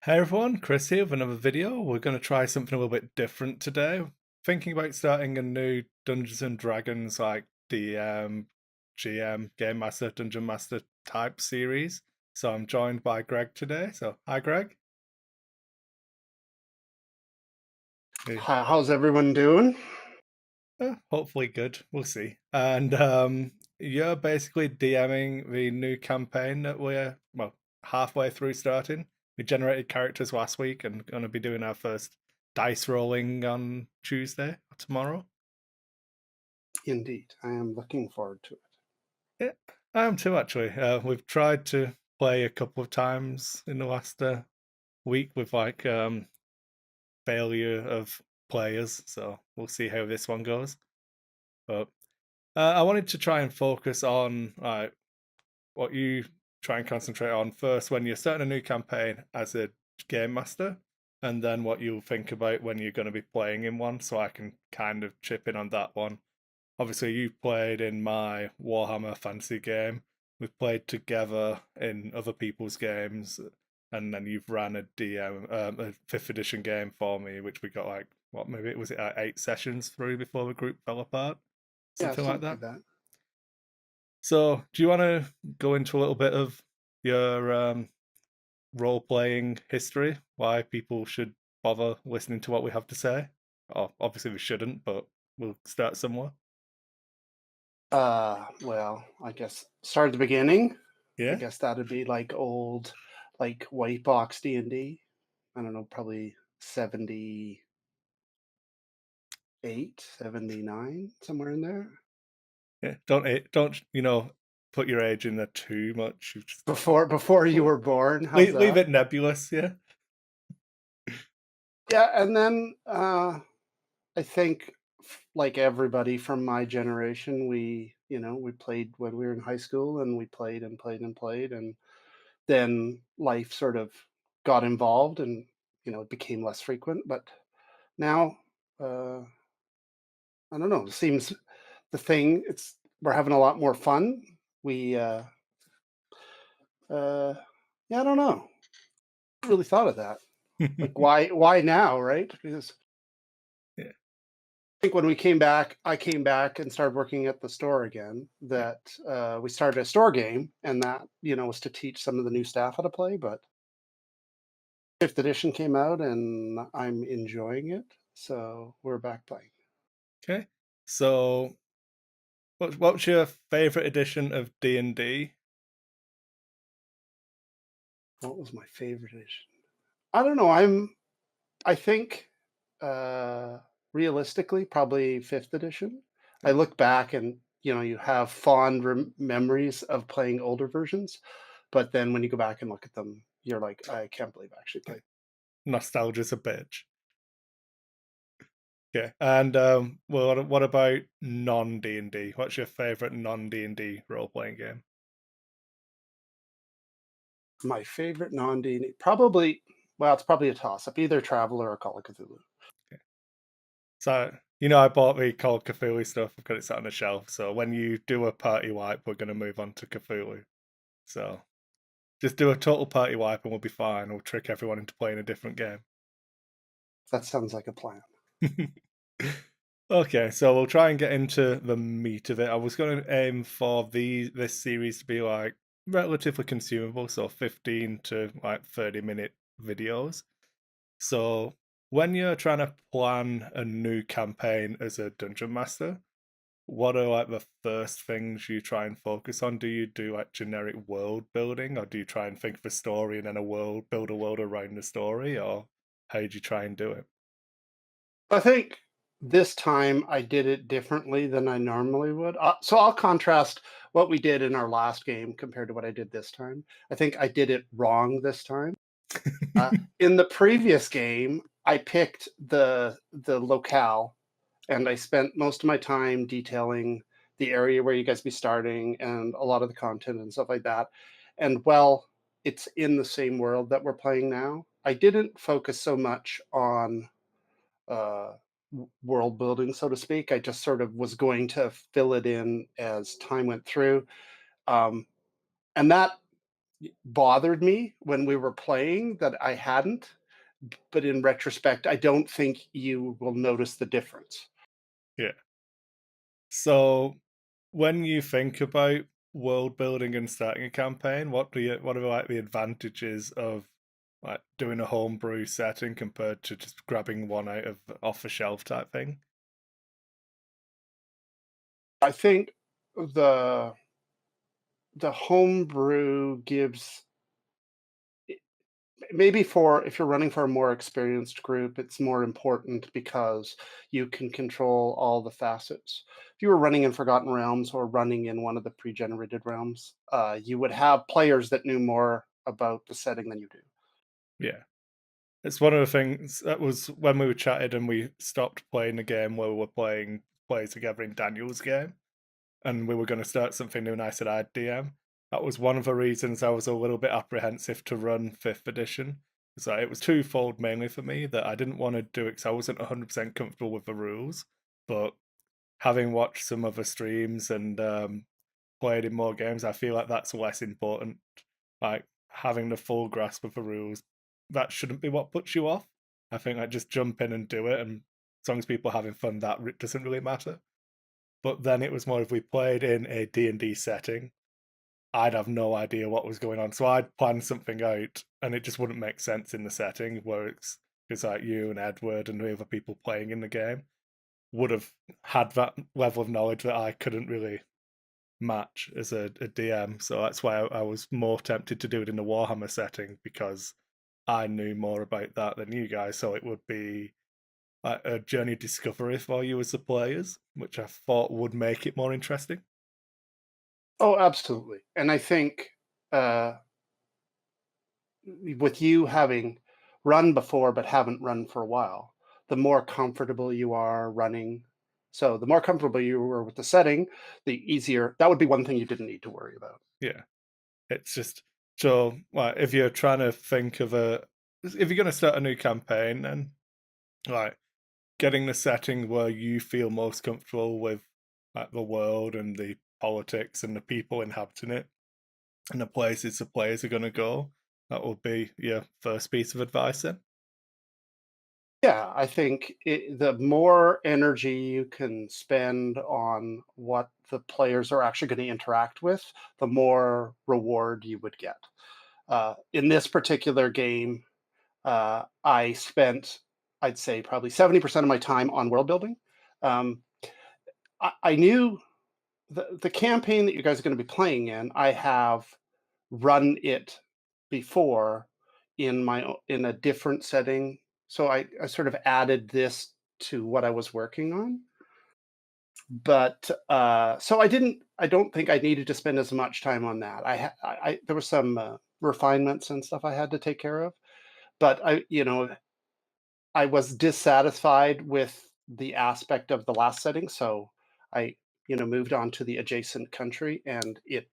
Hey everyone, Chris here with another video. We're going to try something a little bit different today. Thinking about starting a new Dungeons and Dragons like DM, GM, Game Master, Dungeon Master type series. So I'm joined by Greg today. So hi Greg. Hey. How's everyone doing? Hopefully good. We'll see. And you're basically DMing the new campaign that we're halfway through starting. We generated characters last week and going to be doing our first dice rolling on Tuesday or tomorrow. Indeed, I am looking forward to it. Yeah, I am too actually. We've tried to play a couple of times in the last week with failure of players, so we'll see how this one goes. But I wanted to try and focus on what you try and concentrate on first when you're starting a new campaign as a game master, and then what you'll think about when you're going to be playing in one, so I can kind of chip in on that one. Obviously, you played in my Warhammer Fantasy game. We've played together in other people's games, and then you've ran a DM, a fifth edition game for me, which we got maybe it was 8 sessions through before the group fell apart, Yeah, something like something that. like that. So, do you want to go into a little bit of your role playing history? Why people should bother listening to what we have to say? Oh, obviously, we shouldn't, but we'll start somewhere. Well, I guess start at the beginning. I Yeah. guess that'd be like old, like white box D&D. I don't know, probably 78, 79, somewhere in there. Yeah. Don't put your age in there too much. You just Before you were born, how's leave that? it nebulous. Yeah. Yeah, and then I think like everybody from my generation, we played when we were in high school and we played and played and played and then life sort of got involved and it became less frequent. But now, uh, I don't know. It seems the thing. It's we're having a lot more fun. We, uh, yeah, I don't know. I really thought of that. Like, why now, right? Because Yeah. I think when I came back and started working at the store again. Yeah. That we started a store game, and that was to teach some of the new staff how to play. But fifth edition came out, and I'm enjoying it, so we're back playing. Okay. So, what's your favorite edition of D&D? What was my favorite edition? I don't know. I think uh, realistically, probably fifth edition. I Yeah. look back, and you have fond memories of playing older versions, but then when you go back and look at them, you're like, I can't believe I actually Yeah. played. Nostalgia's a bitch. Okay. And well, what about non D&D? What's your favorite non D&D role playing game? My favorite non D&D, probably. Well, it's probably a toss up, either Traveler or Call of Cthulhu. Okay. So, I bought the Call of Cthulhu stuff. I've got it sat on the shelf. So when you do a party wipe, we're going to move on to Cthulhu. So just do a total party wipe and we'll be fine. We'll trick everyone into playing a different game. That sounds like a plan. Okay, so we'll try and get into the meat of it. I was going to aim for this series to be like relatively consumable, so 15 to like 30-minute videos. So when you're trying to plan a new campaign as a dungeon master, what are like the first things you try and focus on? Do you do like generic world building, or do you try and think of a story and then build a world around the story, or how do you try and do it? I think this time I did it differently than I normally would. So I'll contrast what we did in our last game compared to what I did this time. I think I did it wrong this time. In the previous game, I picked the locale, and I spent most of my time detailing the area where you guys be starting and a lot of the content and stuff like that. And well, it's in the same world that we're playing now. I didn't focus so much on uh, world building, so to speak. I just sort of was going to fill it in as time went through, um, and that bothered me when we were playing that I hadn't. But in retrospect, I don't think you will notice the difference. Yeah. So when you think about world building and starting a campaign, what are like the advantages of like doing a homebrew setting compared to just grabbing one out of off the shelf type thing? I think the the homebrew gives maybe for if you're running for a more experienced group, it's more important because you can control all the facets. If you were running in Forgotten Realms or running in one of the pre-generated realms, you would have players that knew more about the setting than you do. Yeah. It's one of the things that was when we were chatted and we stopped playing the game where we were playing play together in Daniel's game and we were going to start something new and I said I'd DM. That was one of the reasons I was a little bit apprehensive to run 5th edition. So it was twofold mainly for me that I didn't want to do it because I wasn't 100% comfortable with the rules. But having watched some other streams and played in more games, I feel like that's less important. Like having the full grasp of the rules, that shouldn't be what puts you off. I think like just jump in and do it, and as long as people are having fun, that doesn't really matter. But then it was more if we played in a D&D setting, I'd have no idea what was going on. So I'd plan something out and it just wouldn't make sense in the setting where it's like you and Edward and the other people playing in the game would have had that level of knowledge that I couldn't really match as a DM. So that's why I was more tempted to do it in the Warhammer setting because I knew more about that than you guys. So it would be like a journey of discovery for you as the players, which I thought would make it more interesting. Oh, absolutely. And I think uh, with you having run before but haven't run for a while, the more comfortable you are running. So the more comfortable you were with the setting, the easier. That would be one thing you didn't need to worry about. Yeah. It's just so like if you're trying to think of if you're gonna start a new campaign then like getting the setting where you feel most comfortable with like the world and the politics and the people inhabiting it and the places the players are gonna go, that will be your first piece of advice then. Yeah, I think the more energy you can spend on what the players are actually going to interact with, the more reward you would get. In this particular game, I spent, I'd say, probably 70% of my time on world building. Um, I knew the campaign that you guys are going to be playing in. I have run it before in a different setting, so I sort of added this to what I was working on. But so I don't think I needed to spend as much time on that. There was some refinements and stuff I had to take care of, but I was dissatisfied with the aspect of the last setting, so I moved on to the adjacent country, and it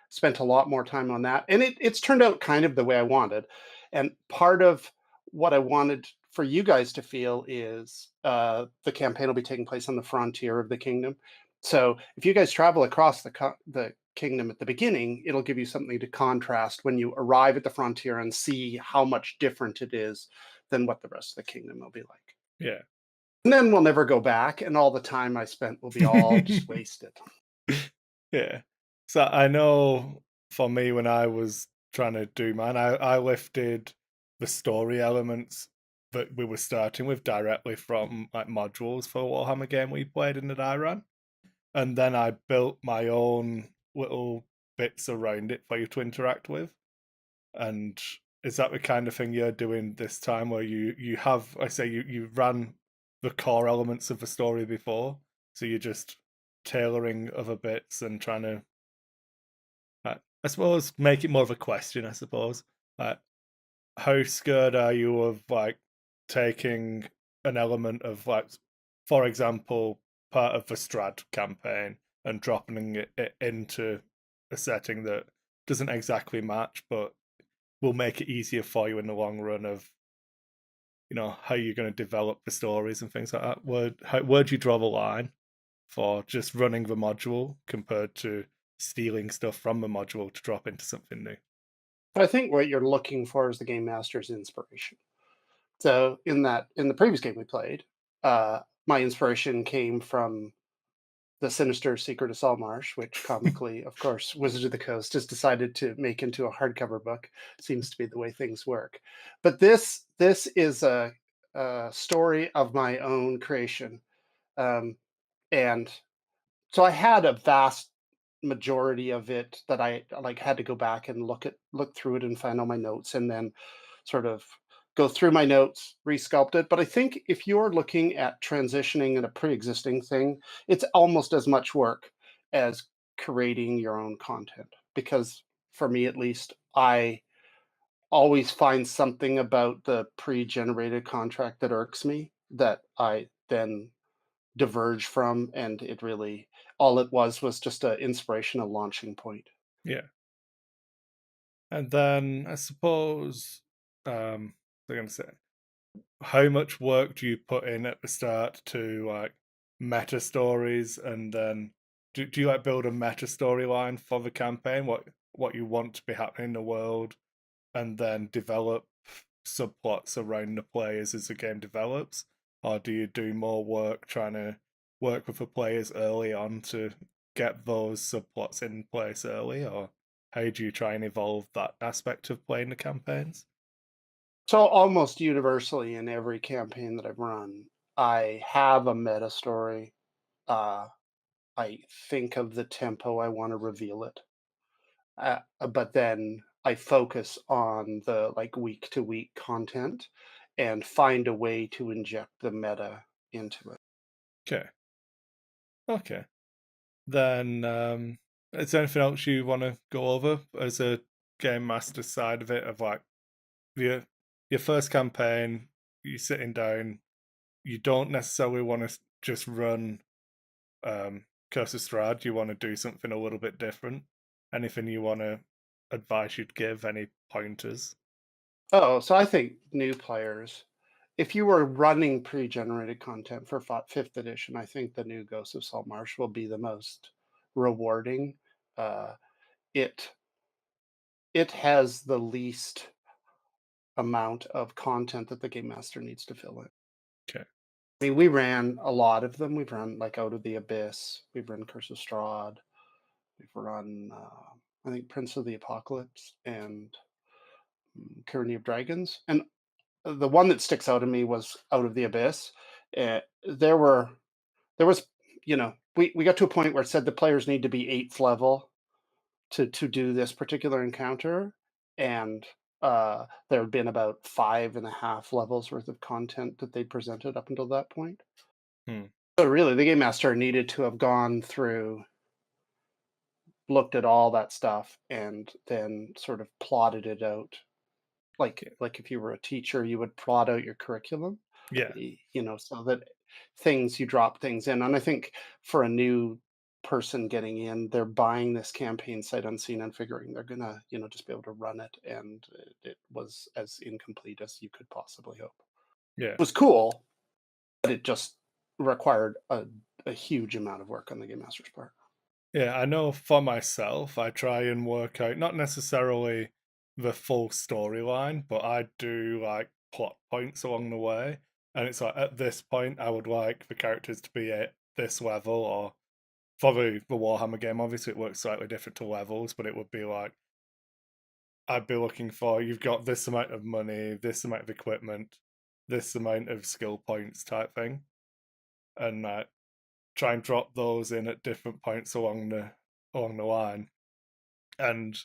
spent a lot more time on that, and it's turned out kind of the way I wanted. And part of what I wanted for you guys to feel is the campaign will be taking place on the frontier of the kingdom. So if you guys travel across the kingdom at the beginning, it'll give you something to contrast when you arrive at the frontier and see how much different it is than what the rest of the kingdom will be like. Yeah. And then we'll never go back, and all the time I spent will be all just wasted. Yeah. So I know for me when I was trying to do mine, I lifted the story elements that we were starting with directly from like modules for a Warhammer game we played in that I ran. And then I built my own little bits around it for you to interact with. And is that the kind of thing you're doing this time where you have I say you ran the core elements of the story before, so you're just tailoring other bits and trying to I suppose make it more of a question, I suppose. Like how scared are you of like taking an element of like for example, part of the Strad campaign and dropping it into a setting that doesn't exactly match but will make it easier for you in the long run of how you're going to develop the stories and things like that. Where do you draw the line for just running the module compared to stealing stuff from the module to drop into something new? I think what you're looking for is the game master's inspiration. So in the previous game we played, my inspiration came from the sinister Secret of Saltmarsh, which comically, of course, Wizards of the Coast has decided to make into a hardcover book. Seems to be the way things work. But this is a story of my own creation, um, and so I had a vast majority of it that I like had to go back and look through it and find all my notes and then sort of go through my notes, resculpt it. But I think if you're looking at transitioning in a pre-existing thing, it's almost as much work as creating your own content. Because for me at least, I always find something about the pre-generated contract that irks me that I then diverge from, and it really all it was just an inspirational launching point. Yeah. And then I suppose, I'm going to say, how much work do you put in at the start to like meta stories, and then do you like build a meta storyline for the campaign? What you want to be happening in the world, and then develop subplots around the players as the game develops, or do you do more work trying to work with the players early on to get those subplots in place early, or how do you try and evolve that aspect of playing the campaigns? So almost universally in every campaign that I've run, I have a meta story. Uh, I think of the tempo I want to reveal it, but then I focus on the like week to week content and find a way to inject the meta into it. Okay, okay. Then, is there anything else you want to go over as a game master side of it? Of like your your first campaign, you sitting down, you don't necessarily want to just run Curse of Strahd. You want to do something a little bit different. Anything you want to advice you'd give? Any pointers? Oh, so I think new players, if you were running pre-generated content for fifth edition, I think the new Ghost of Saltmarsh will be the most rewarding. Uh, it it has the least amount of content that the game master needs to fill in. Okay. I mean, we ran a lot of them. We've run like Out of the Abyss. We've run Curse of Strahd. We've run, I think, Prince of the Apocalypse and Tyranny of Dragons. And the one that sticks out to me was Out of the Abyss. There were there was we got to a point where it said the players need to be eighth level to do this particular encounter, and there had been about 5.5 levels worth of content that they presented up until that point. Hmm. So really, the game master needed to have gone through, looked at all that stuff, and then sort of plotted it out. Like if you were a teacher, you would plot out your curriculum, Yeah. so that things you drop things in. And I think for a new person getting in, they're buying this campaign sight unseen and figuring they're gonna, just be able to run it, and it was as incomplete as you could possibly hope. Yeah. It was cool, but it just required a huge amount of work on the game master's part. Yeah, I know for myself, I try and work out not necessarily the full storyline, but I do like plot points along the way. And it's like at this point, I would like the characters to be at this level, or for the Warhammer game, obviously it works slightly different to levels, but it would be like I'd be looking for you've got this amount of money, this amount of equipment, this amount of skill points type thing. And try and drop those in at different points along the line, and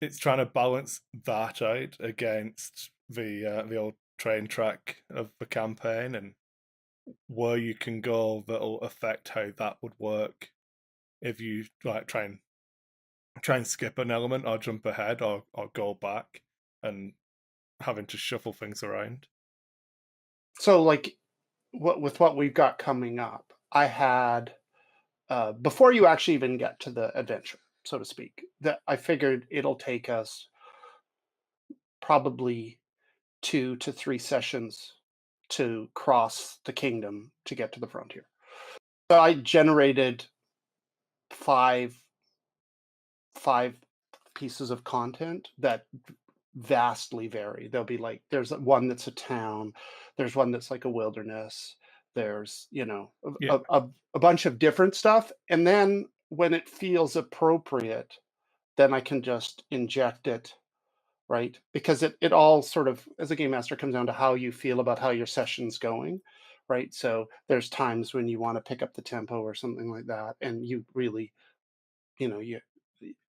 it's trying to balance that out against the old train track of the campaign, and where you can go that'll affect how that would work if you like try and skip an element or jump ahead or go back and having to shuffle things around. So, like, what we've got coming up, I had before you actually even get to the adventure, so to speak, that I figured it'll take us probably 2 to 3 sessions to cross the kingdom to get to the frontier. So I generated five five pieces of content that vastly vary. There'll be like there's one that's a town, there's one that's like a wilderness, there's, you know, Yeah, a bunch of different stuff. And then when it feels appropriate, then I can just inject it, right? Because it all sort of, as a game master, comes down to how you feel about how your session's going, right? So there's times when you want to pick up the tempo or something like that, and you really, you know, you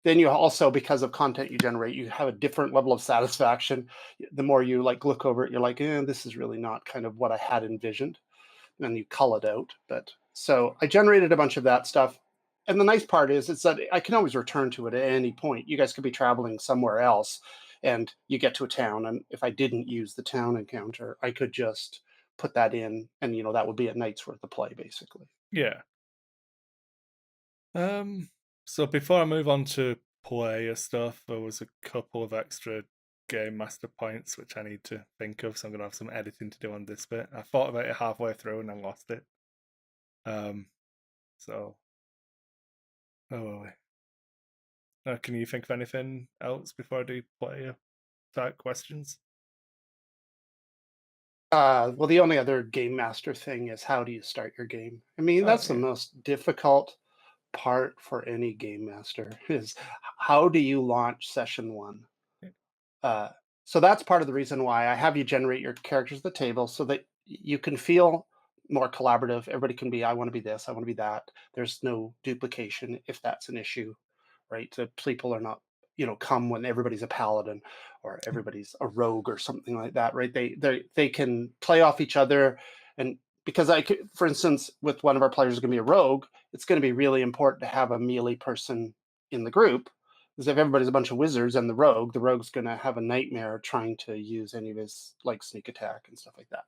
then you also, because of content you generate, you have a different level of satisfaction. The more you like look over it, you're like, this is really not kind of what I had envisioned, and you cull it out. But so I generated a bunch of that stuff. And the nice part is that I can always return to it at any point. You guys could be traveling somewhere else and you get to a town. And if I didn't use the town encounter, I could just put that in, and that would be a night's worth of play, basically. yeah. So before I move on to player stuff, there was a couple of extra game master points which I need to think of, so I'm gonna have some editing to do on this bit. I thought about it halfway through and I lost it. So oh well. Can you think of anything else before I do player type questions? Well, the only other game master thing is, how do you start your game? I mean, Oh that's the yeah. most difficult part for any game master is, how do you launch session one? Yeah. Uh, so that's part of the reason why I have you generate your characters at the table, so that you can feel more collaborative. Everybody can be, I want to be this, I want to be that. There's no duplication if that's an issue, right? So people are not, come when everybody's a paladin or everybody's a rogue or something like that, right? They can play off each other. And because I could, for instance, with one of our players is going to be a rogue, it's going to be really important to have a melee person in the group, because if everybody's a bunch of wizards and the rogue's going to have a nightmare trying to use any of his like sneak attack and stuff like that.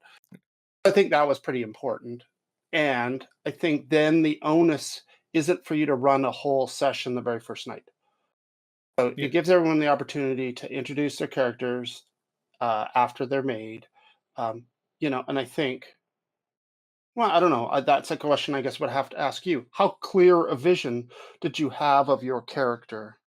I think that was pretty important. And I think then the onus isn't for you to run a whole session the very first night. So it Yeah. gives everyone the opportunity to introduce their characters after they're made. Um, and I think, well, I don't know. That's a question I guess would have to ask you. How clear a vision did you have of your character,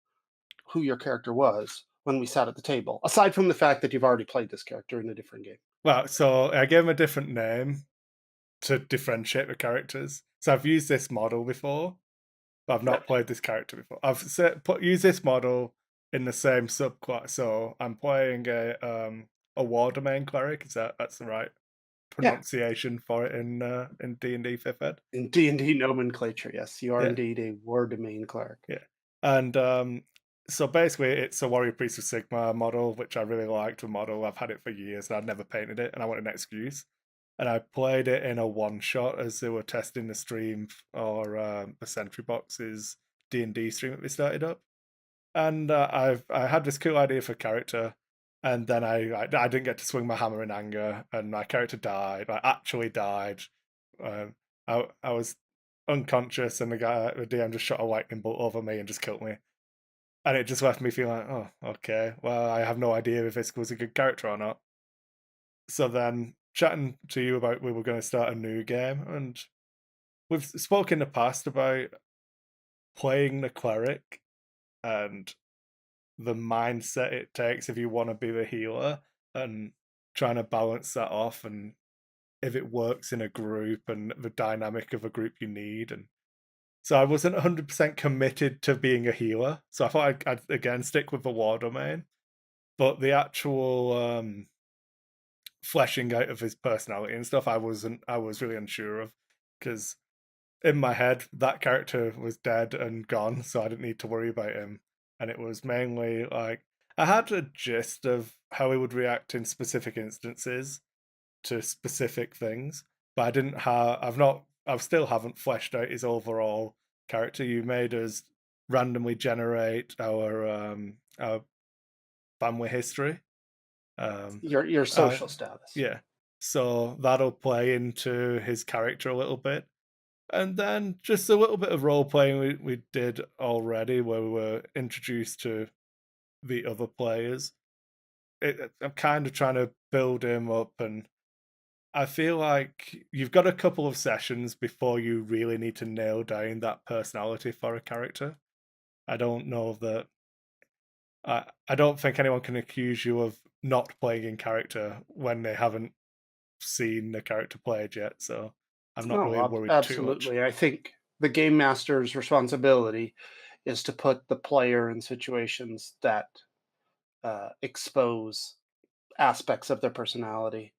who your character was when we sat at the table, aside from the fact that you've already played this character in a different game? Well, so I gave him a different name to differentiate the characters. So I've used this model before, but I've not Right. played this character before. I've used this model in the same subclass. So I'm playing a war domain cleric. That's the right Yeah. pronunciation for it in D&D Fifth Ed? In D&D nomenclature, yes, you are Yeah, indeed a war domain cleric. yeah. And so basically, it's a Warrior Priest of Sigmar model, which I really liked. The model, I've had it for years, and I'd never painted it, and I wanted an excuse. And I played it in a one shot as they were testing the stream or the Sentry Box's D&D stream that we started up. And I had this cool idea for character, and then I didn't get to swing my hammer in anger, and my character died. I actually died. Um, I was unconscious, and the DM just shot a lightning bolt over me and just killed me. And it just left me feeling like, oh, okay, well, I have no idea if this was a good character or not. So then, chatting to you about we were going to start a new game, and we've spoken in the past about playing the cleric and the mindset it takes if you want to be the healer, and trying to balance that off, and if it works in a group and the dynamic of a group you need. And so I wasn't 100% committed to being a healer, so I thought I'd again stick with the war domain. But the actual fleshing out of his personality and stuff, I was really unsure of, because in my head that character was dead and gone, so I didn't need to worry about him. And it was mainly like I had a gist of how he would react in specific instances to specific things, but I didn't have I still haven't fleshed out his overall character. You made us randomly generate our family history. Your Uh, social status. yeah, so that'll play into his character a little bit. And then just a little bit of role playing we did already, where we were introduced to the other players. I'm kind of trying to build him up, and I feel like you've got a couple of sessions before you really need to nail down that personality for a character. I don't know that I don't think anyone can accuse you of not playing in character when they haven't seen the character played yet. So I'm not No, really worried too much. absolutely. I think the game master's responsibility is to put the player in situations that expose aspects of their personality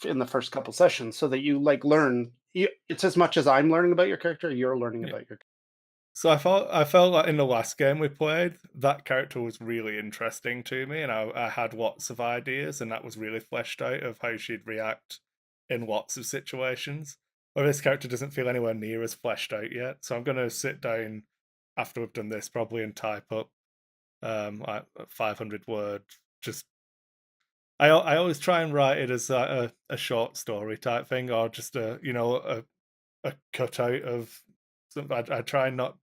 in the first couple sessions, so that you like learn. It's as much as I'm learning about your character, you're learning Yeah. about your. So I felt like in the last game we played, that character was really interesting to me, and I had lots of ideas, and that was really fleshed out of how she'd react in lots of situations. Where this character doesn't feel anywhere near as fleshed out yet. So I'm gonna sit down after we've done this probably and type up like 500 words. Just I always try and write it as a short story type thing, or just a cutout of something. I try and not.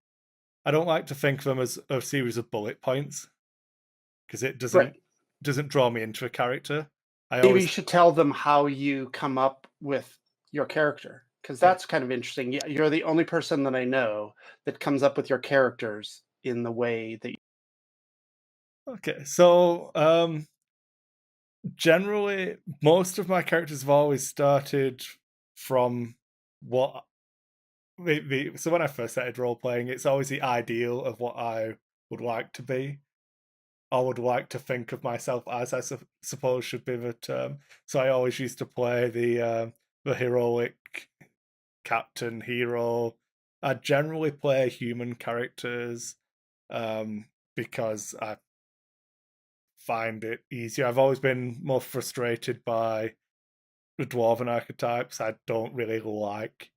I don't like to think of them as a series of bullet points because it Right. doesn't draw me into a character. I Maybe you always should tell them how you come up with your character, because yeah. that's kind of interesting. Yeah, you're the only person that I know that comes up with your characters in the way that. Okay. So generally most of my characters have always started from what so when I first started role playing, it's always the ideal of what I would like to be. I would like to think of myself as, I suppose should be the term. So I always used to play the heroic captain hero. I generally play human characters um, because I find it easier. I've always been more frustrated by the dwarven archetypes. I don't really like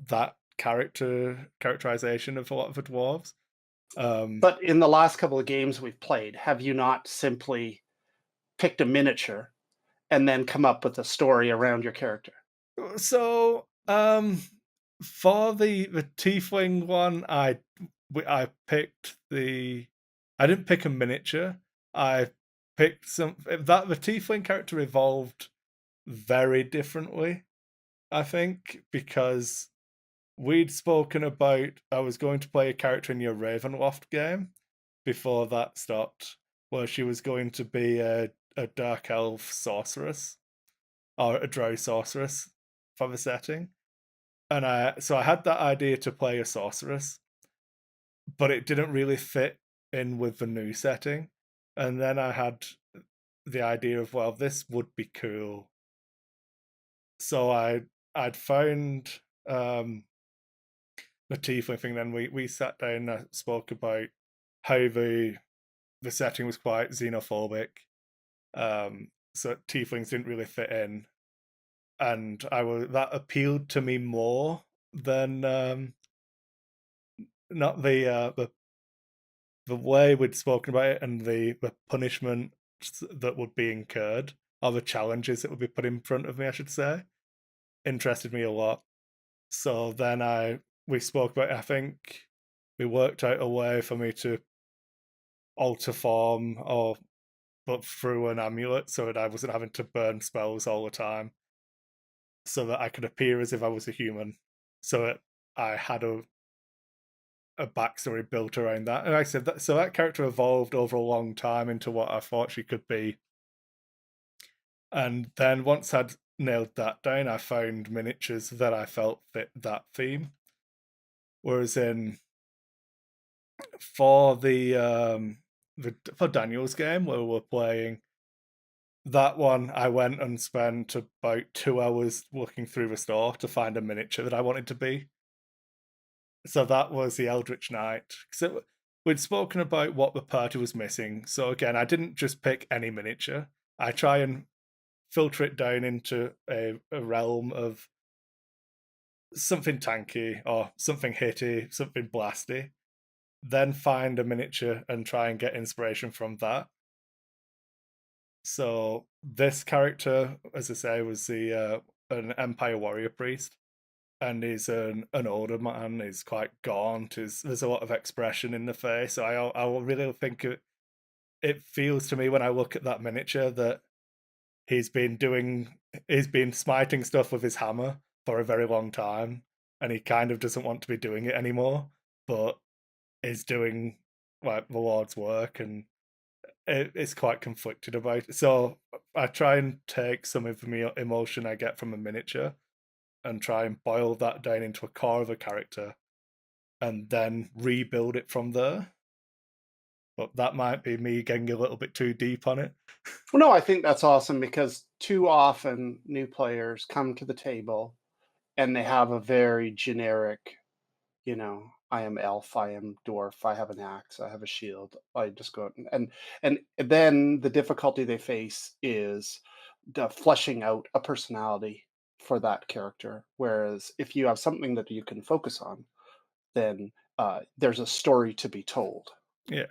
that characterization of a lot of the dwarves. Um, But in the last couple of games we've played, have you not simply picked a miniature and then come up with a story around your character? so for the tiefling one, I picked the. I didn't pick a miniature. I picked some that the tiefling character evolved very differently. I think because we'd spoken about I was going to play a character in your Ravenloft game before that stopped, where she was going to be a dark elf sorceress or a drow sorceress for the setting. And I had that idea to play a sorceress, but it didn't really fit in with the new setting. And then I had the idea of, well, this would be cool. So I'd found the tiefling thing. Then we sat down and spoke about how the setting was quite xenophobic. So tieflings didn't really fit in, and I was that appealed to me more than not the way we'd spoken about it and the punishment that would be incurred, or the challenges that would be put in front of me, I should say, interested me a lot. So then we spoke about it. I think we worked out a way for me to alter form or but through an amulet so that I wasn't having to burn spells all the time, so that I could appear as if I was a human. So that I had a backstory built around that. And like I said, so that character evolved over a long time into what I thought she could be. And then once I'd nailed that down, I found miniatures that I felt fit that theme. Whereas in for the for Daniel's game where we're playing that one, I went and spent about 2 hours looking through the store to find a miniature that I wanted to be. So that was the Eldritch Knight. So we'd spoken about what the party was missing. So again, I didn't just pick any miniature. I try and filter it down into a realm of something tanky or something hitty, something blasty. Then find a miniature and try and get inspiration from that. So this character, as I say, was the an Empire warrior priest, and he's an older man. He's quite gaunt. There's a lot of expression in the face. So I really think it feels to me when I look at that miniature that he's been smiting stuff with his hammer for a very long time, and he kind of doesn't want to be doing it anymore, but is doing like the Lord's work, and it's quite conflicted about it. So I try and take some of the emotion I get from a miniature and try and boil that down into a core of a character and then rebuild it from there. But that might be me getting a little bit too deep on it. Well, no, I think that's awesome because too often new players come to the table and they have a very generic, I am elf, I am dwarf, I have an axe, I have a shield. I just go out and then the difficulty they face is the fleshing out a personality for that character. Whereas if you have something that you can focus on, then there's a story to be told. Yeah.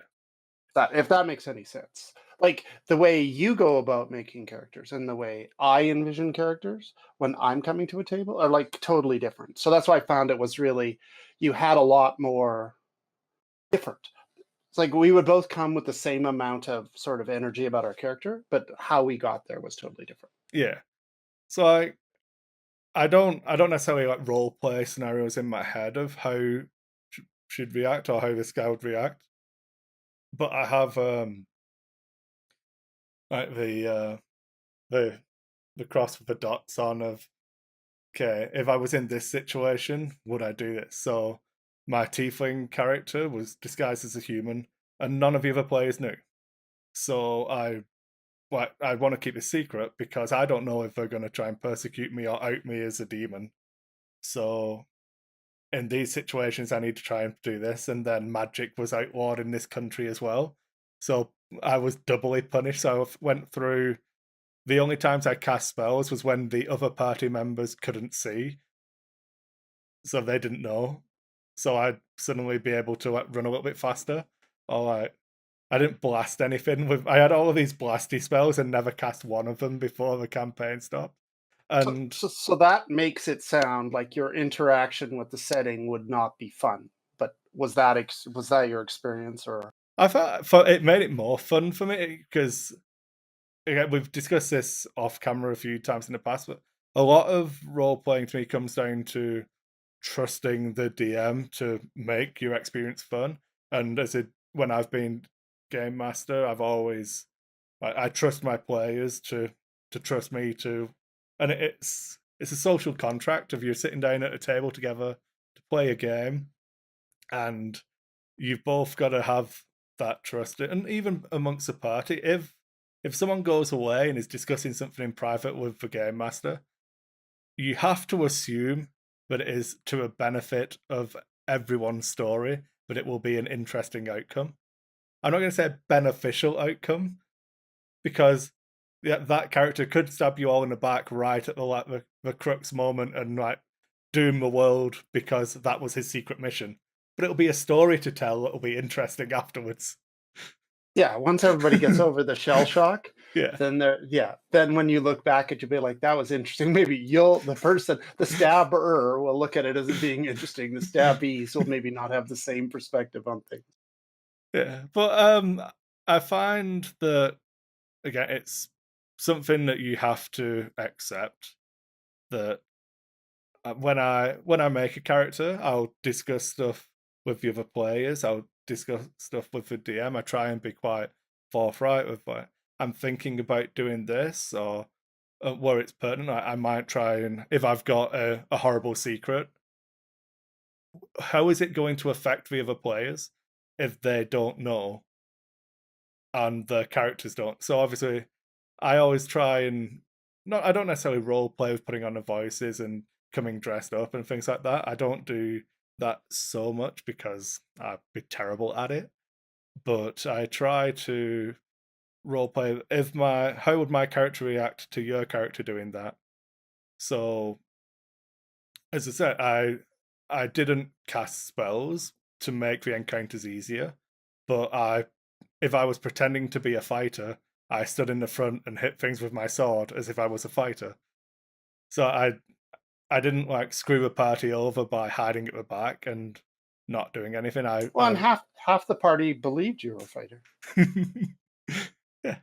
That if that makes any sense. Like the way you go about making characters and the way I envision characters when I'm coming to a table are like totally different. So that's why I found it was really you had a lot more different. It's like we would both come with the same amount of sort of energy about our character, but how we got there was totally different. Yeah. So I don't necessarily like role play scenarios in my head of how should react or how this guy would react. But I have like the cross with the dots on of okay, if I was in this situation, would I do this? So my tiefling character was disguised as a human, and none of the other players knew. So I want to keep it secret because I don't know if they're going to try and persecute me or out me as a demon. So in these situations, I need to try and do this. And then magic was outlawed in this country as well. So I was doubly punished. So I went through the only times I cast spells was when the other party members couldn't see. So they didn't know. So I'd suddenly be able to like run a little bit faster. Or like I didn't blast anything with I had all of these blasty spells and never cast one of them before the campaign stopped. So, And so, so that makes it sound like your interaction with the setting would not be fun. But was that your experience or? I thought it made it more fun for me because again, we've discussed this off camera a few times in the past, but a lot of role playing to me comes down to trusting the DM to make your experience fun. And when I've been game master, I've always I trust my players to trust me to, and it's a social contract of you're sitting down at a table together to play a game, and you've both got to have that trust. And even amongst the party, if someone goes away and is discussing something in private with the game master, you have to assume that it is to a benefit of everyone's story, but it will be an interesting outcome. I'm not going to say beneficial outcome because that character could stab you all in the back right at the crux moment and like doom the world because that was his secret mission. But it'll be a story to tell that'll be interesting afterwards. Yeah, once everybody gets over the shell shock, Yeah. then when you look back at you be like, that was interesting. Maybe the stabber will look at it as it being interesting. The stabbies will maybe not have the same perspective on things. Yeah. But I find that again it's something that you have to accept that when I make a character, I'll discuss stuff with the other players. I'll discuss stuff with the DM. I try and be quite forthright with like I'm thinking about doing this or where it's pertinent. I might try and if I've got a horrible secret, how is it going to affect the other players if they don't know and the characters don't? So obviously, I always try and not. I don't necessarily role play with putting on the voices and coming dressed up and things like that. I don't do that so much because I'd be terrible at it. But I try to role play. How would my character react to your character doing that? So as I said, I didn't cast spells to make the encounters easier, but if I was pretending to be a fighter, I stood in the front and hit things with my sword as if I was a fighter. So I didn't like screw a party over by hiding at the back and not doing anything. Well, and half the party believed you were a fighter. Yeah.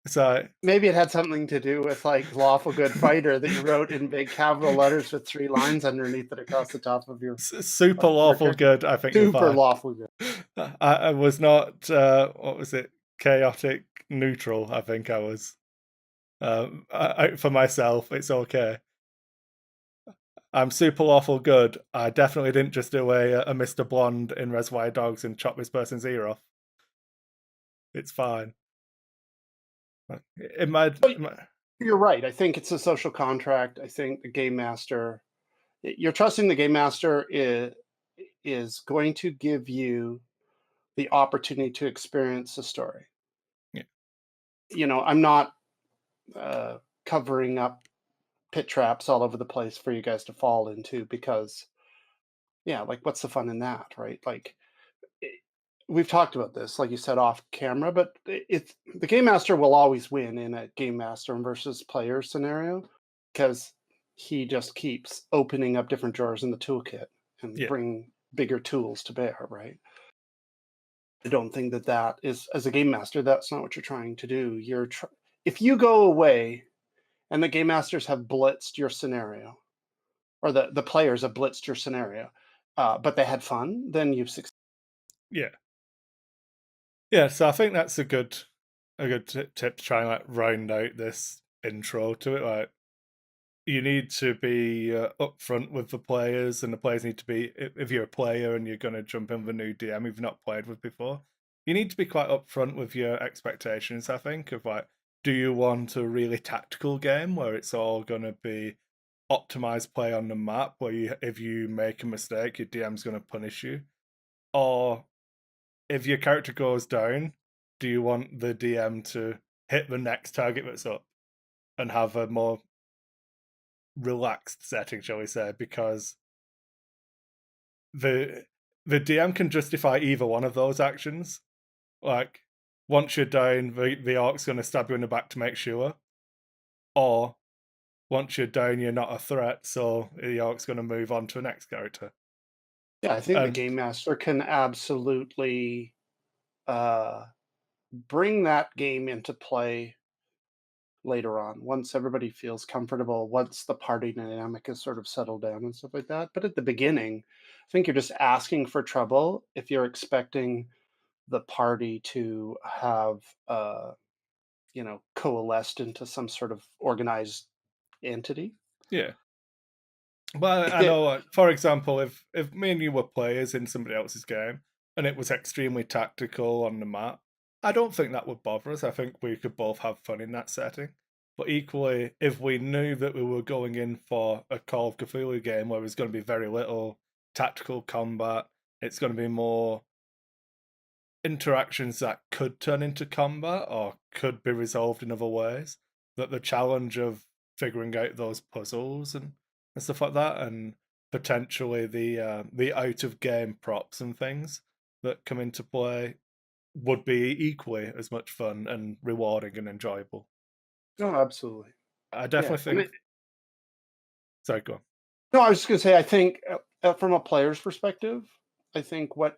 So Maybe it had something to do with like lawful good fighter that you wrote in big capital letters with 3 lines underneath it across the top of your super lawful good. I think you'll super find. lawful good. I was not. What was it? chaotic neutral. I think I was. For myself, it's okay. I'm super lawful good. I definitely didn't just do a Mr. Blonde in Reservoir Dogs and chop this person's ear off. It's fine. It might. You're right. I think it's a social contract. I think the game master, you're trusting the game master is going to give you the opportunity to experience the story. Yeah. I'm not covering up pit traps all over the place for you guys to fall into because, yeah, like what's the fun in that, right? Like it- we've talked about this, like you said, off camera, but it's the game master will always win in a game master versus player scenario because he just keeps opening up different drawers in the toolkit and Yeah. bring bigger tools to bear, right? I don't think that is, as a game master, that's not what you're trying to do. If you go away and the game masters have blitzed your scenario, or the players have blitzed your scenario, but they had fun, then you've succeeded. Yeah. Yeah. So I think that's a good tip to try and like round out this intro to it. Like, you need to be upfront with the players, and the players need to be. If you're a player and you're going to jump in with a new DM you've not played with before, you need to be quite upfront with your expectations. I think of like, do you want a really tactical game where it's all going to be optimized play on the map, where if you make a mistake, your DM's going to punish you, or if your character goes down, do you want the DM to hit the next target that's up and have a more relaxed setting, shall we say, because the the DM can justify either one of those actions. Like, once you're down, the orc's going to stab you in the back to make sure, or once you're down, you're not a threat, so the orc's going to move on to the next character. Yeah, I think the And game master can absolutely uh, bring that game into play later on once everybody feels comfortable, once the party dynamic is sort of settled down and stuff like that. But at the beginning, I think you're just asking for trouble if you're expecting the party to have coalesced into some sort of organized entity. yeah, but If I it know, like, for example, if me and you were players in somebody else's game and it was extremely tactical on the map, I don't think that would bother us. I think we could both have fun in that setting. But equally, if we knew that we were going in for a Call of Cthulhu game where there's going to be very little tactical combat, it's going to be more interactions that could turn into combat or could be resolved in other ways, that the challenge of figuring out those puzzles and stuff like that, and potentially the out of game props and things that come into play would be equally as much fun and rewarding and enjoyable. No, absolutely. I Yeah. definitely think. Sorry, go on. No, I was just going to say, I think from a player's perspective, I think what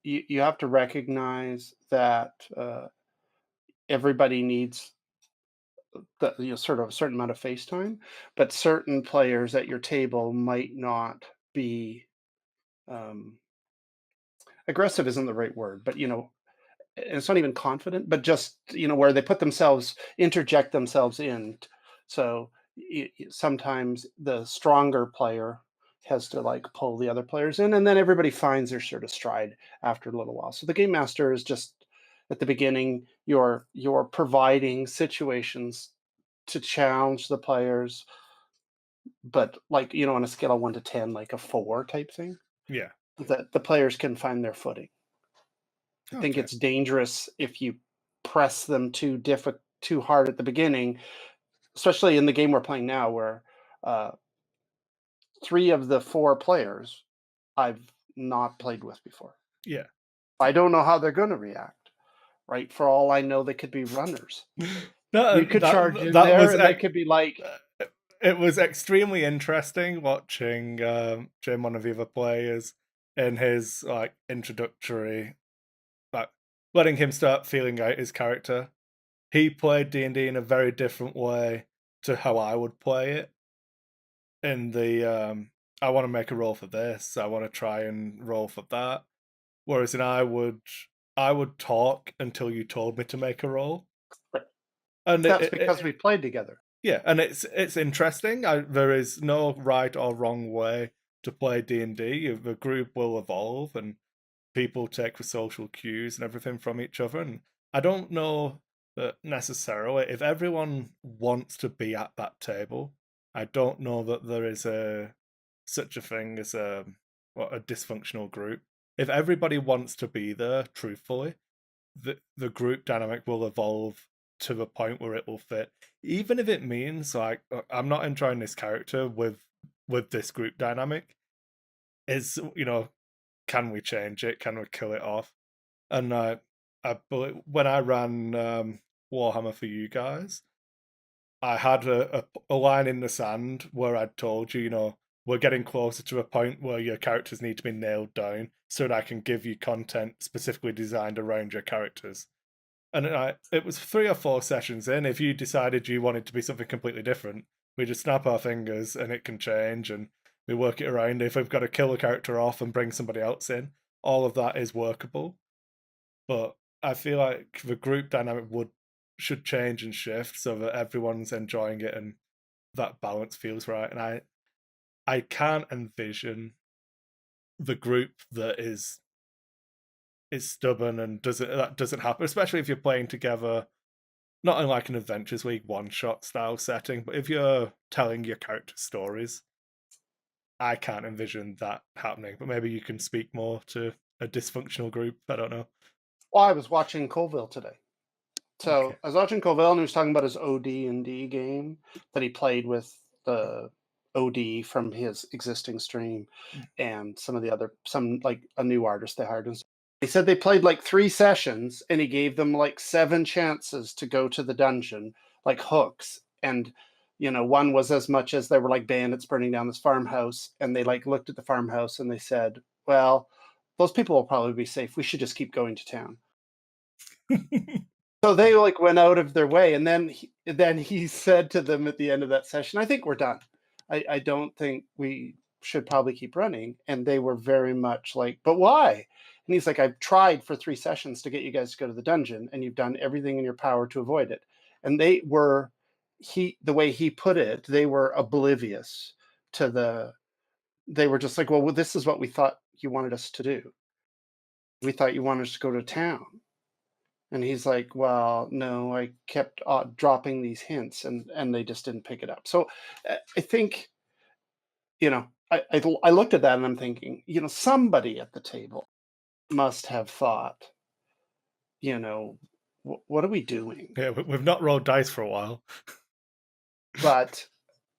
you have to recognize that everybody needs sort of a certain amount of face time, but certain players at your table might not be um, aggressive isn't the right word, but it's not even confident, but just where they put themselves, interject themselves in. So sometimes the stronger player has to like pull the other players in, and then everybody finds their sort of stride after a little while. So the game master is just at the beginning, you're providing situations to challenge the players, but like on a scale of 1 to 10, like a 4 type thing, Yeah. that the players can find their footing. I think Okay. it's dangerous if you press them too hard at the beginning, especially in the game we're playing now, where uh, 3 of the 4 players I've not played with before. Yeah. I don't know how they're going to react. Right? For all I know, they could be runners. No, You could charge in that there, was and they could be like, it was extremely interesting watching Jim, one of the other players, in his like introductory, like letting him start feeling out his character. He played D&D in a very different way to how I would play it. In the I want to make a roll for this, I want to try and roll for that. Whereas in I would talk until you told me to make a roll, But and that's because we played together. yeah, and it's interesting. There is no right or wrong way to play D&D. The group will evolve, and people take the social cues and everything from each other. And I don't know that necessarily if everyone wants to be at that table, I don't know that there is a such a thing as a dysfunctional group. If everybody wants to be there, truthfully, the group dynamic will evolve to the point where it will fit, even if it means like I'm not enjoying this character with this group dynamic. Is can we change it? Can we kill it off? And when I ran Warhammer for you guys, I had a line in the sand where I'd told you, we're getting closer to a point where your characters need to be nailed down so that I can give you content specifically designed around your characters. And it was 3 or 4 sessions in. If you decided you wanted to be something completely different, we just snap our fingers and it can change and we work it around. If we've got to kill a character off and bring somebody else in, all of that is workable. But I feel like the group dynamic should change and shift so that everyone's enjoying it and that balance feels right. And I can't envision the group that is stubborn and doesn't happen, especially if you're playing together, not in like an Adventures League one-shot style setting, but if you're telling your character stories, I can't envision that happening. But maybe you can speak more to a dysfunctional group. I don't know. Well, I was watching Colville today. So Okay. I was watching Colville, and he was talking about his OD&D game that he played with the OD from his existing stream, Mm. and some like a new artist they hired. And he said they played like 3 sessions, and he gave them like 7 chances to go to the dungeon, like hooks. And one was as much as they were like bandits burning down this farmhouse, and they like looked at the farmhouse and they said, "Well, those people will probably be safe. We should just keep going to town." So they like went out of their way, and then he said to them at the end of that session, "I think we're done. I don't think we should probably keep running." And they were very much like, "But why?" And he's like, "I've tried for 3 sessions to get you guys to go to the dungeon, and you've done everything in your power to avoid it." And the way he put it, they were oblivious to they were just like, "Well, this is what we thought you wanted us to do. We thought you wanted us to go to town." And he's like, "Well, no, I kept dropping these hints, and they just didn't pick it up." So I think, I looked at that and I'm thinking, somebody at the table must have thought, what are we doing? Yeah, we've not rolled dice for a while. But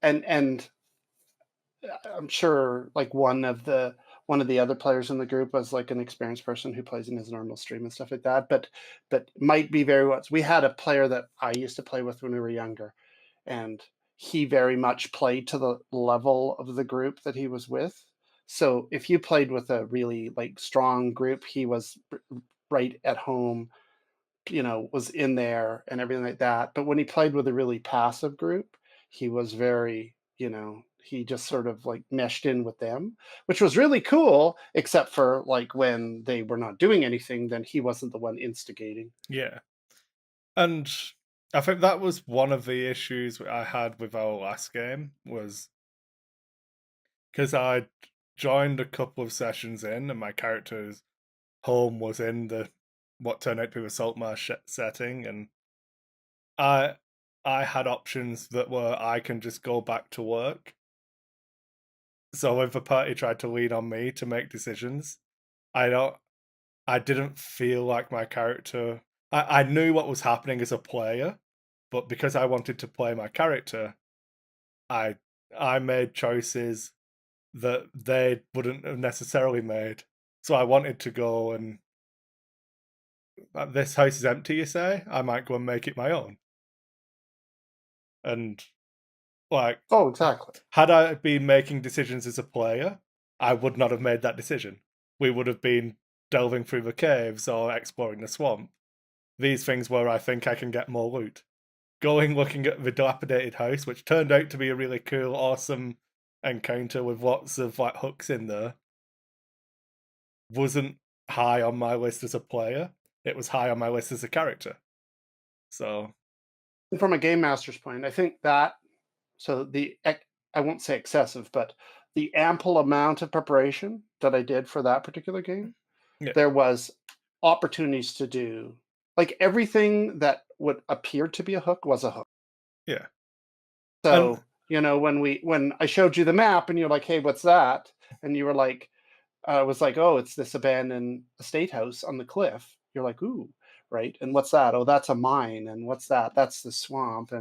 and I'm sure like one of the other players in the group was like an experienced person who plays in his normal stream and stuff like that. But might be very much. We had a player that I used to play with when we were younger, and he very much played to the level of the group that he was with. So if you played with a really like strong group, he was right at home, was in there and everything like that. But when he played with a really passive group, he was very, he just sort of like meshed in with them, which was really cool, except for like when they were not doing anything, then he wasn't the one instigating. Yeah. And I think that was one of the issues I had with our last game was because I joined a couple of sessions in and my character's home was in the what turned out to be the Saltmarsh setting, and I I had options that were I can just go back to work. So if the party tried to lean on me to make decisions, I don't I didn't feel like my character I knew what was happening as a player, but because I wanted to play my character, I I made choices that they wouldn't have necessarily made. So I wanted to go and this house is empty, you say? I might go and make it my own. And like Oh, exactly. had I been making decisions as a player, I would not have made that decision. We would have been delving through the caves or exploring the swamp. These things where I think I can get more loot. Going looking at the dilapidated house, which turned out to be a really cool, awesome encounter with lots of like hooks in there, wasn't high on my list as a player. it was high on my list as a character. So From a game master's point, I think that I won't say excessive, but the ample amount of preparation that I did for that particular game, yeah, there was opportunities to do like everything that would appear to be a hook was a hook. yeah, and So, when I showed you the map and you're like, "Hey, what's that?" And you were like, was like, "Oh, it's this abandoned estate house on the cliff." You're like, "Ooh, right." And what's that? Oh, that's a mine. And what's that? That's the swamp.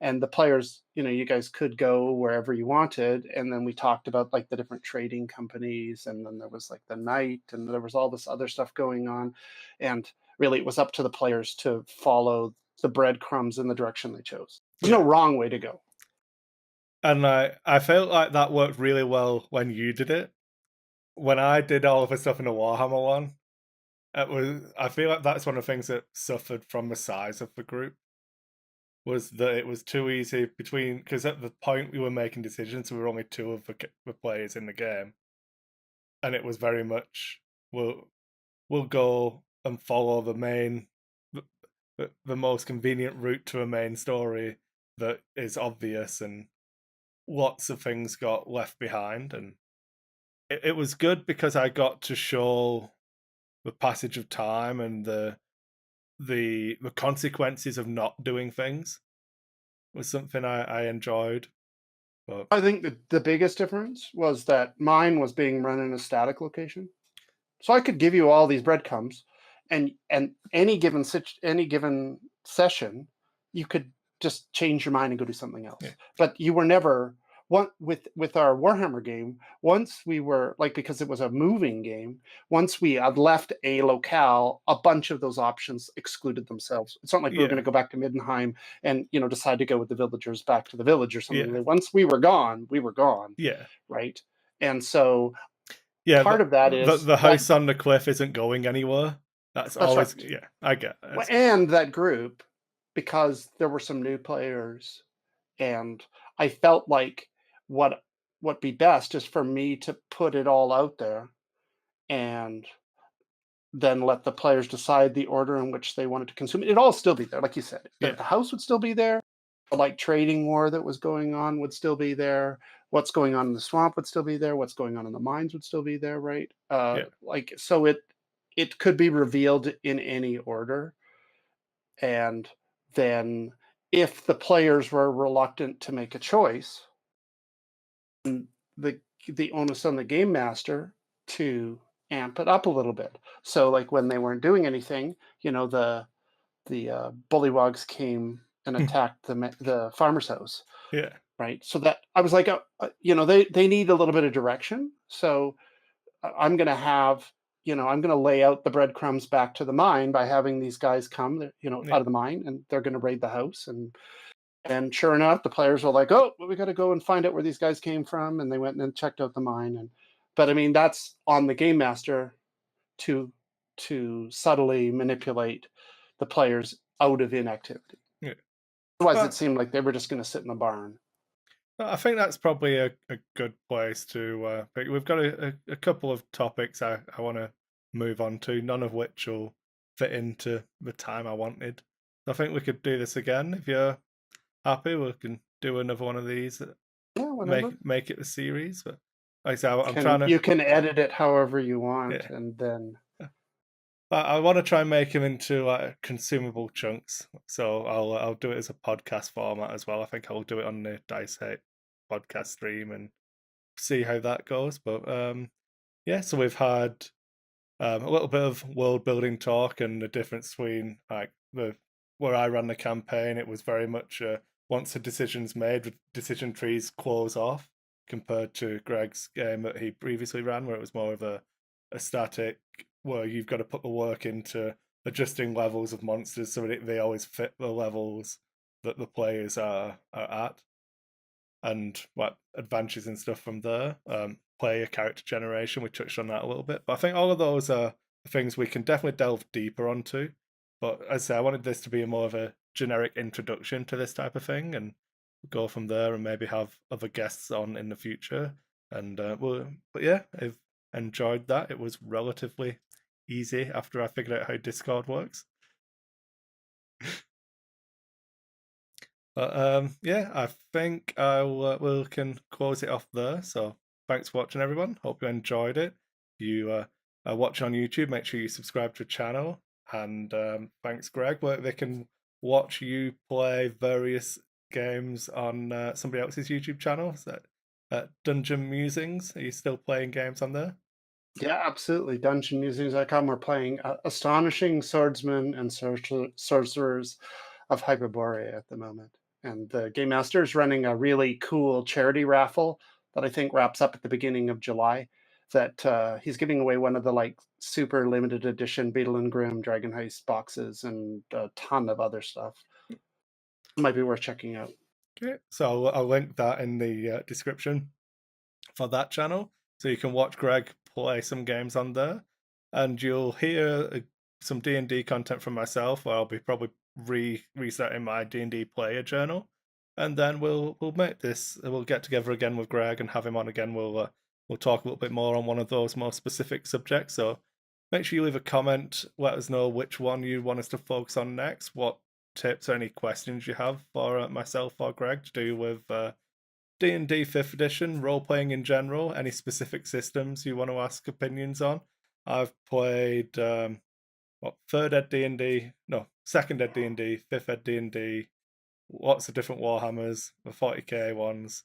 And the players, you guys could go wherever you wanted. And then we talked about like the different trading companies, and then there was like the night, and there was all this other stuff going on. And really, it was up to the players to follow the breadcrumbs in the direction they chose. There's no yeah. wrong way to go. And I felt like that worked really well when you did it. When I did all of the stuff in the Warhammer one, I feel like that's one of the things that suffered from the size of the group, was that it was too easy between, because at the point we were making decisions, we were only two of the players in the game, and it was very much we'll go and follow the main the most convenient route to a main story that is obvious, and lots of things got left behind. And it was good because I got to show the passage of time and the consequences of not doing things was something I enjoyed. But I think the biggest difference was that mine was being run in a static location. So I could give you all these breadcrumbs, and any given session, you could just change your mind and go do something yeah, else. But you were never one with our Warhammer game. Once we were like because it was a moving game. Once we had left a locale, a bunch of those options excluded themselves. It's not like we were going to yeah, go back to Middenheim and decide to go with the villagers back to the village or something. yeah, Like, once we were gone, yeah, right? And so yeah. part of that is The that house on the cliff isn't going anywhere. That's that's always, right. yeah. I get it. And that group, because there were some new players, and I felt like what what be best is for me to put it all out there and then let the players decide the order in which they wanted to consume it. It'd all still be there, like you said. The, Yeah, the house would still be there. The like trading war that was going on would still be there. What's going on in the swamp would still be there. What's going on in the mines would still be there, right? yeah, Like so it could be revealed in any order. And then if the players were reluctant to make a choice, the the onus on the game master to amp it up a little bit. So like when they weren't doing anything, the bullywogs came and attacked the farmer's house, yeah, right? So that I was like, they need a little bit of direction. So I'm going to I'm going to lay out the breadcrumbs back to the mine by having these guys come, yeah, out of the mine, and they're going to raid the house. And sure enough, the players were like, "Oh, well, we got to go and find out where these guys came from," and they went and checked out the mine. But I mean, that's on the game master to subtly manipulate the players out of inactivity. yeah. Otherwise, it But seemed like they were just going to sit in the barn. I think that's probably a good place to pick. We've got a couple of topics I want to move on to, none of which will fit into the time I wanted. I think we could do this again. If you're happy, we can do another one of these. Yeah, whatever. Make it a series. But like I said, I'm Can trying to, you can edit it however you want, yeah. and then I want to try and make them into like consumable chunks. So I'll do it as a podcast format as well. I think I'll do it on the Dice Hate podcast stream and see how that goes. But yeah, so we've had a little bit of world building talk and the difference between like the where I ran the campaign. It was very much once a decision's made, the decision trees close off, compared to Greg's game that he previously ran, where it was more of a static, where you've got to put the work into adjusting levels of monsters so that they always fit the levels that the players are at, and what advances and stuff from there. Player character generation, we touched on that a little bit, but I think all of those are things we can definitely delve deeper onto. But as I say, I wanted this to be more of a generic introduction to this type of thing, and go from there, and maybe have other guests on in the future. And but yeah, I've enjoyed that. It was relatively easy after I figured out how Discord works. But yeah, I think we can close it off there. So thanks for watching, everyone. Hope you enjoyed it. If you are watching on YouTube, make sure you subscribe to the channel. And thanks, Greg. Where they can watch you play various games on somebody else's YouTube channel. Is that Dungeon Musings? Are you still playing games on there? Yeah, absolutely. DungeonMusings.com. We're playing Astonishing Swordsmen and Sorcerers of Hyperborea at the moment. And the Game Master is running a really cool charity raffle that I think wraps up at the beginning of July. That he's giving away one of the like super limited edition Beetle and Grimm Dragon Heist boxes and a ton of other stuff. Might be worth checking out. Okay, so I'll link that in the description for that channel, so you can watch Greg play some games on there, and you'll hear some D&D content from myself, where I'll be probably resetting my D&D player journal, and then we'll make this. We'll get together again with Greg and have him on again. We'll talk a little bit more on one of those more specific subjects. So make sure you leave a comment. Let us know which one you want us to focus on next. What tips or any questions you have for myself or Greg to do with D&D 5th edition, role-playing in general, any specific systems you want to ask opinions on. I've played 3rd ed D&D, no, 2nd ed D&D, 5th ed D&D, lots of different Warhammers, the 40k ones,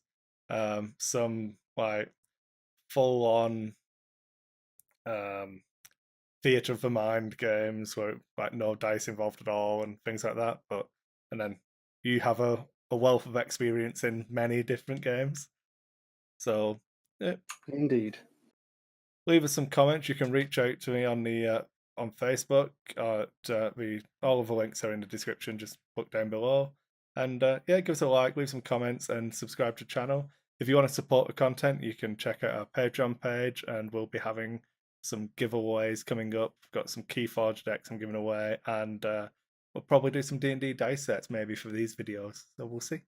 some like full-on theatre of the mind games where like no dice involved at all and things like that. And then you have a wealth of experience in many different games. So yeah, Indeed. leave us some comments. You can reach out to me on Facebook. All of the links are in the description. Just look down below, and yeah, give us a like, leave some comments, and subscribe to the channel. If you want to support the content, you can check out our Patreon page, and we'll be having some giveaways coming up. We've got some Keyforge decks I'm giving away, and we'll probably do some D&D dice sets maybe for these videos. So we'll see.